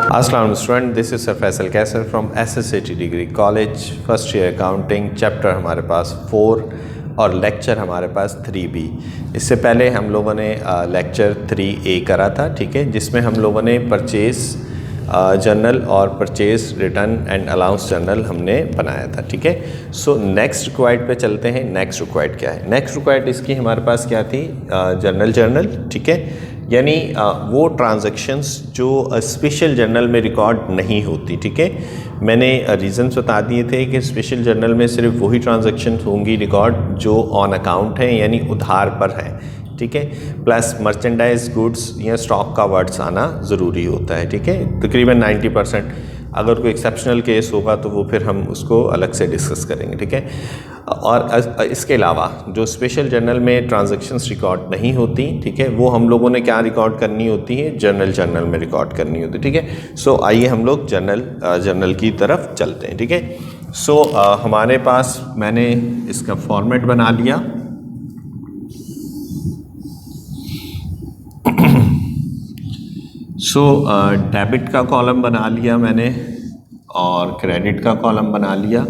Assalamu student, this is sir Faisal Kaisar from SSAT degree college, first year accounting. Chapter हमारे पास 4 और lecture हमारे पास 3B। इससे पहले हम लोगों ने लेक्चर 3A करा था, ठीक है, जिसमें हम लोगों ने परचेज़ जर्नल और purchase return and allowance journal हमने बनाया था, ठीक है। सो नेक्स्ट रिक्वायर्ड पे चलते हैं। नेक्स्ट रिक्वायर्ड क्या है? नेक्स्ट रिक्वायर्ड इसकी हमारे पास क्या थी? जर्नल, ठीक है, यानी वो ट्रांजैक्शंस जो स्पेशल जर्नल में रिकॉर्ड नहीं होती, ठीक है। मैंने रीज़न्स बता दिए थे कि स्पेशल जर्नल में सिर्फ वही ट्रांजैक्शंस होंगी रिकॉर्ड जो ऑन अकाउंट हैं, यानी उधार पर हैं, ठीक है। प्लस मर्चेंडाइज गुड्स या स्टॉक का वर्ड्स आना ज़रूरी होता है, ठीक है, तकरीबन 90%। अगर कोई एक्सेप्शनल केस होगा तो वो फिर हम उसको अलग से डिस्कस करेंगे, ठीक है। और इसके अलावा जो स्पेशल जर्नल में ट्रांजैक्शंस रिकॉर्ड नहीं होती, ठीक है, वो हम लोगों ने क्या रिकॉर्ड करनी होती है? जर्नल में रिकॉर्ड करनी होती है, ठीक है। सो आइए हम लोग जर्नल की तरफ चलते हैं, ठीक है। सो हमारे पास मैंने इसका फॉर्मेट बना लिया। सो डेबिट का कॉलम बना लिया मैंने और क्रेडिट का कॉलम बना लिया।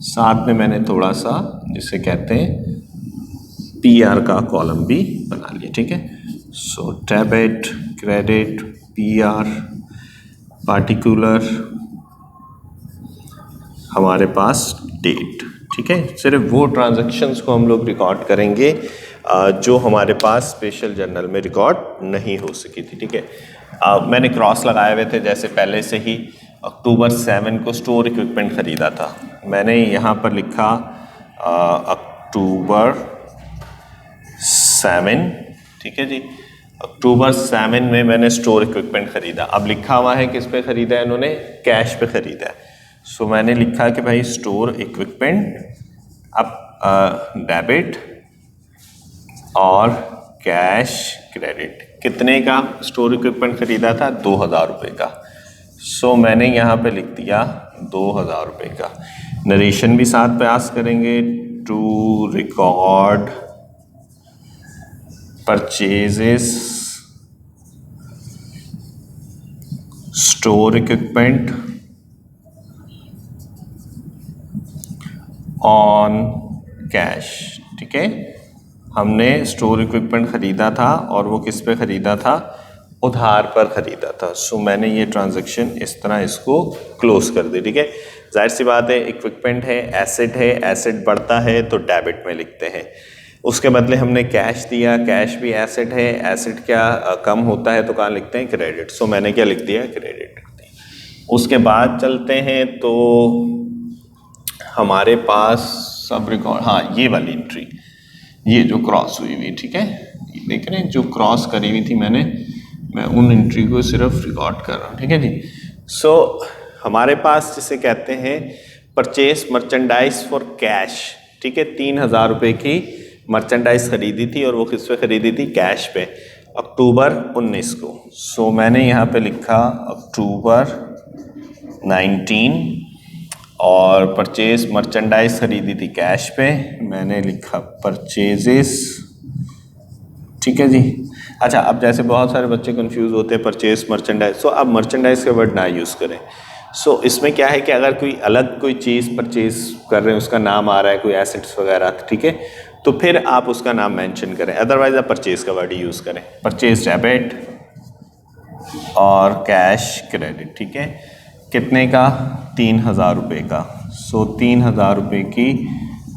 साथ में मैंने थोड़ा सा जिसे कहते हैं PR का कॉलम भी बना लिया, ठीक है। So debit, credit, PR, particular, हमारे पास डेट, ठीक है। सिर्फ वो ट्रांजैक्शंस को हम लोग रिकॉर्ड करेंगे जो हमारे पास स्पेशल जर्नल में रिकॉर्ड नहीं हो सकी थी, ठीक है। मैंने क्रॉस लगाए हुए थे, जैसे पहले से ही अक्टूबर 7 को स्टोर इक्विपमेंट ख़रीदा था। मैंने यहाँ पर लिखा अक्टूबर 7, ठीक है जी, अक्टूबर 7 में मैंने स्टोर इक्विपमेंट ख़रीदा। अब लिखा हुआ है किस पे ख़रीदा है? इन्होंने कैश पे ख़रीदा है। सो मैंने लिखा कि भाई स्टोर इक्विपमेंट, अब डेबिट और कैश क्रेडिट। कितने का स्टोर इक्विपमेंट ख़रीदा था? 2000 रुपये का। सो मैंने यहाँ पे लिख दिया 2000 रुपये का। नरेशन भी साथ प्रयास करेंगे, to record purchases store equipment on cash, ठीक है। हमने स्टोर इक्विपमेंट ख़रीदा था और वो किस पे ख़रीदा था? उधार पर ख़रीदा था। सो मैंने ये ट्रांजैक्शन इस तरह इसको क्लोज कर दी, ठीक है। जाहिर सी बात है, इक्विपमेंट है, एसेट बढ़ता है तो डेबिट में लिखते हैं। उसके बदले हमने कैश दिया, कैश भी एसेट है, एसेट क्या कम होता है तो कहाँ लिखते हैं? क्रेडिट। सो मैंने क्या लिख दिया? क्रेडिट लिख दिया। उसके बाद चलते हैं तो हमारे पास सब रिकॉर्ड, हाँ, ये वाली एंट्री, ये जो क्रॉस हुई हुई, ठीक है, ये देख रहे हैं जो क्रॉस करी हुई थी मैं उन एंट्री को सिर्फ रिकॉर्ड कर रहा हूँ, ठीक है जी। सो हमारे पास जिसे कहते हैं परचेस मर्चेंडाइज फॉर कैश, ठीक है, 3000 रुपये की मर्चेंडाइज खरीदी थी और वो किस पे खरीदी थी? कैश पे, अक्टूबर 19 को। सो मैंने यहाँ पे लिखा अक्टूबर 19 और परचेज मर्चेंडाइज खरीदी थी कैश पे, मैंने लिखा परचेजेस, ठीक है जी। अच्छा, अब जैसे बहुत सारे बच्चे कंफ्यूज होते हैं परचेज मर्चेंडाइज, सो अब मर्चेंडाइज का वर्ड ना यूज़ करें। सो इसमें क्या है कि अगर कोई अलग कोई चीज़ परचेज कर रहे हैं, उसका नाम आ रहा है, कोई एसेट्स वगैरह, ठीक है, तो फिर आप उसका नाम मेंशन करें, अदरवाइज आप परचेज का वर्ड यूज़ करें। परचेज डेबिट और कैश क्रेडिट, ठीक है। कितने का? 3000 रुपये का। सो 3000 रुपये की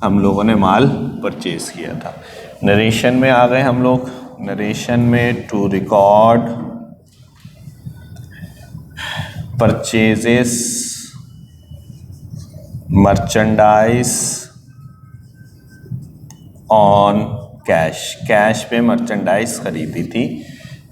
हम लोगों ने माल परचेज किया था। नरेशन में आ गए हम लोग। नरेशन में to record purchases merchandise on cash, cash पे मर्चेंडाइज खरीदी थी,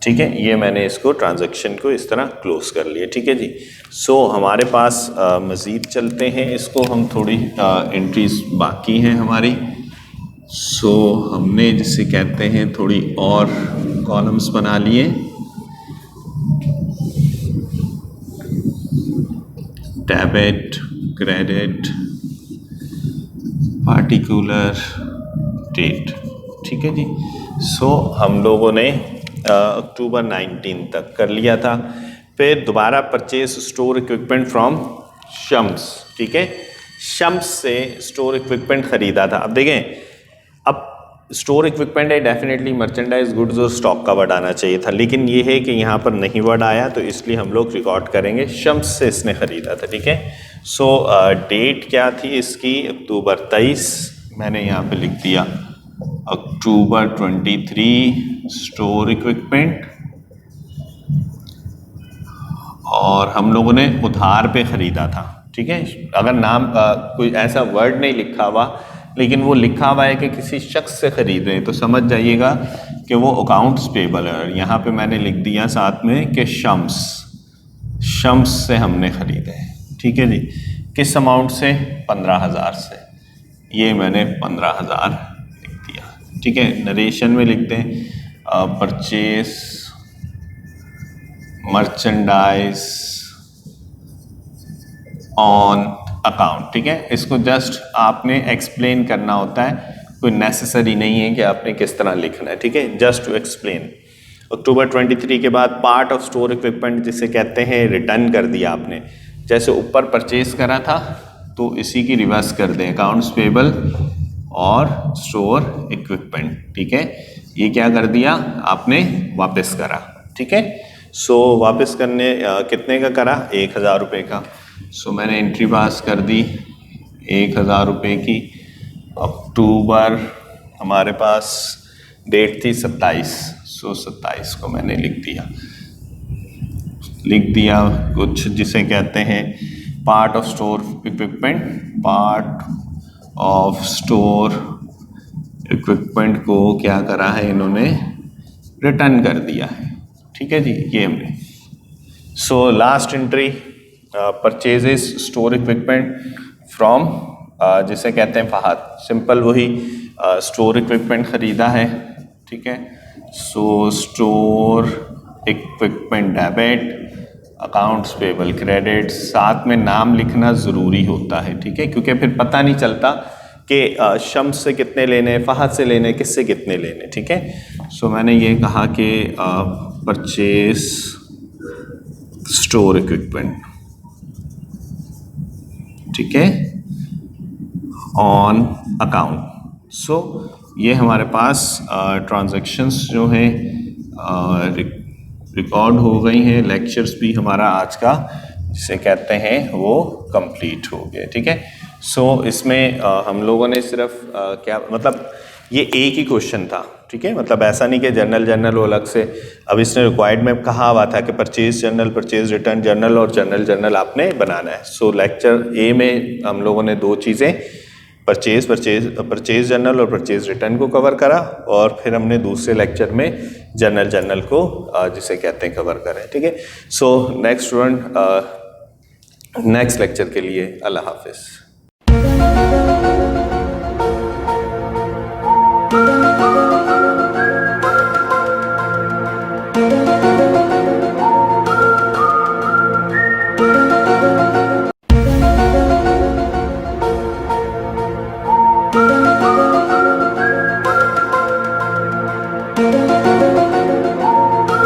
ठीक है। ये मैंने इसको ट्रांजैक्शन को इस तरह क्लोज कर लिया, ठीक है जी। सो हमारे पास मज़ीद चलते हैं, इसको हम थोड़ी एंट्रीज बाकी हैं हमारी। सो हमने जिसे कहते हैं थोड़ी और कॉलम्स बना लिए। डेबिट, क्रेडिट, पार्टिकुलर, डेट, ठीक है जी। सो हम लोगों ने अक्टूबर 19 तक कर लिया था। फिर दोबारा purchase store equipment from Shams, ठीक है, शम्स से स्टोर इक्विपमेंट खरीदा था। अब देखें, अब स्टोर इक्विपमेंट है, डेफिनेटली मर्चेंडाइज गुड्स और स्टॉक का वर्ड आना चाहिए था, लेकिन ये है कि यहाँ पर नहीं वर्ड आया, तो इसलिए हम लोग रिकॉर्ड करेंगे शम्स से इसने ख़रीदा था, ठीक है। सो डेट क्या थी इसकी, अक्टूबर 23, मैंने यहाँ पे लिख दिया अक्टूबर 23 स्टोर इक्विपमेंट, और हम लोगों ने उधार पे ख़रीदा था, ठीक है। अगर नाम कोई ऐसा वर्ड नहीं लिखा हुआ, लेकिन वो लिखा हुआ है कि किसी शख्स से ख़रीद रहे हैं, तो समझ जाइएगा कि वो अकाउंट्स पेबल है। और यहाँ पे मैंने लिख दिया साथ में कि शम्स से हमने ख़रीदे, ठीक है जी। किस अमाउंट से, 15,000 से, ये मैंने 15,000 लिख दिया, ठीक है। नरेशन में लिखते हैं परचेस मर्चेंडाइज ऑन अकाउंट, ठीक है। इसको जस्ट आपने एक्सप्लेन करना होता है, कोई नेसेसरी नहीं है कि आपने किस तरह लिखना है, ठीक है, जस्ट टू एक्सप्लेन। अक्टूबर 23 के बाद पार्ट ऑफ स्टोर इक्विपमेंट जिसे कहते हैं रिटर्न कर दिया आपने, जैसे ऊपर परचेज करा था तो इसी की रिवर्स कर दें, अकाउंट्स पेबल और स्टोर इक्विपमेंट, ठीक है। ये क्या कर दिया आपने, वापस करा, ठीक है। सो वापस करने कितने का करा, 1,000 रुपये का। सो मैंने एंट्री पास कर दी 1,000 रुपये की। अक्टूबर हमारे पास डेट थी 27, सो 27 को मैंने लिख दिया कुछ जिसे कहते हैं part of store equipment, part of store equipment को क्या करा है इन्होंने, रिटर्न कर दिया है, ठीक है जी, ये हमने। So last entry purchases store equipment from जिसे कहते हैं फहद, सिंपल वही स्टोर इक्विपमेंट ख़रीदा है, ठीक है। So store equipment debit, accounts payable credit, साथ में नाम लिखना ज़रूरी होता है, ठीक है, क्योंकि फिर पता नहीं चलता कि शम्स से कितने लेने, फहद से लेने, किससे कितने लेने, ठीक है। सो मैंने ये कहा कि परचेज स्टोर इक्विपमेंट, ठीक है, ऑन अकाउंट। सो ये हमारे पास ट्रांजैक्शंस जो हैं रिकॉर्ड हो गई हैं, लेक्चर्स भी हमारा आज का जिसे कहते हैं वो कंप्लीट हो गया, ठीक है। सो इसमें हम लोगों ने सिर्फ क्या मतलब ये एक ही क्वेश्चन था, ठीक है, मतलब ऐसा नहीं कि जर्नल वो अलग से। अब इसने रिक्वायर्ड में कहा हुआ था कि purchase journal, purchase return journal और जर्नल आपने बनाना है। सो लेक्चर ए में हम लोगों ने दो चीज़ें, परचेज जर्नल और परचेज रिटर्न को कवर करा, और फिर हमने दूसरे लेक्चर में जर्नल को जिसे कहते हैं कवर करें, ठीक है। सो नेक्स्ट लेक्चर के लिए अल्लाह हाफिज़।